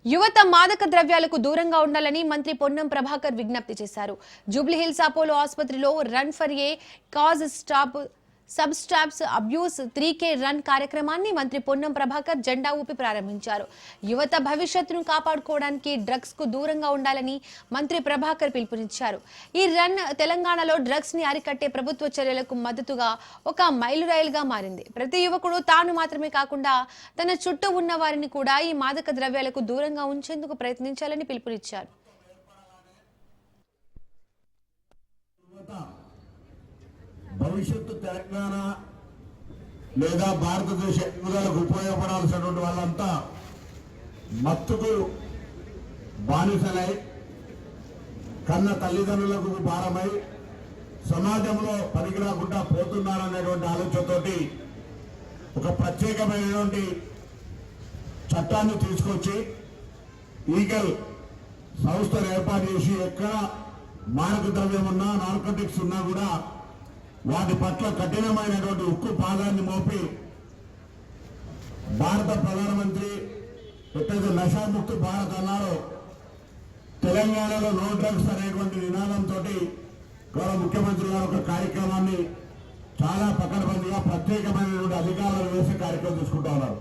యువత మాదక ద్రవ్యాలకు దూరంగా ఉండాలని మంత్రి పొన్నం ప్రభాకర్ విజ్ఞప్తి చేశారు. జూబ్లీహిల్స్ అపోలో ఆసుపత్రిలో run for a cause stop సబ్స్టాప్స్ abuse 3K run కార్యక్రమాన్ని మంత్రి పొన్నం ప్రభాకర్ జెండా ఊపి ప్రారంభించారు. యువత భవిష్యత్తును కాపాడుకోవడానికి డ్రగ్స్ కు దూరంగా ఉండాలని మంత్రి ప్రభాకర్ పిలుపునిచ్చారు. ఈ రన్ తెలంగాణలో డ్రగ్స్ ని అరికట్టే ప్రభుత్వ చర్యలకు మద్దతుగా ఒక మైలురాయిలుగా మారింది. ప్రతి యువకుడు తాను మాత్రమే కాకుండా తన చుట్టూ ఉన్న వారిని కూడా ఈ మాదక ద్రవ్యాలకు దూరంగా ఉంచేందుకు ప్రయత్నించాలని పిలుపునిచ్చారు. భవిష్యత్తు తెలంగాణ లేదా భారతదేశ ఎదుగుదలకు ఉపయోగపడాల్సినటువంటి వాళ్ళంతా మత్తుకు బానిసలై కన్న తల్లిదండ్రులకు భారమై సమాజంలో పనికిరాకుండా పోతున్నారనేటువంటి ఆలోచనతోటి ఒక ప్రత్యేకమైనటువంటి చట్టాన్ని తీసుకొచ్చి ఈగల్ సంస్థను ఏర్పాటు చేసి ఎక్కడ మాదక ద్రవ్యం ఉన్నా నార్కోటిక్స్ ఉన్నా కూడా వాటి పట్ల కఠినమైనటువంటి ఉక్కు పాదాన్ని మోపి భారత ప్రధానమంత్రి ఎట్లయితే నషాముక్త భారత్ అన్నారో తెలంగాణలో నో డ్రగ్స్ అనేటువంటి నినాదంతో గౌరవ ముఖ్యమంత్రి గారు ఒక కార్యక్రమాన్ని చాలా పకడ్బందీగా ప్రత్యేకమైనటువంటి అధికారులు వేసే కార్యక్రమం తీసుకుంటా ఉన్నారు.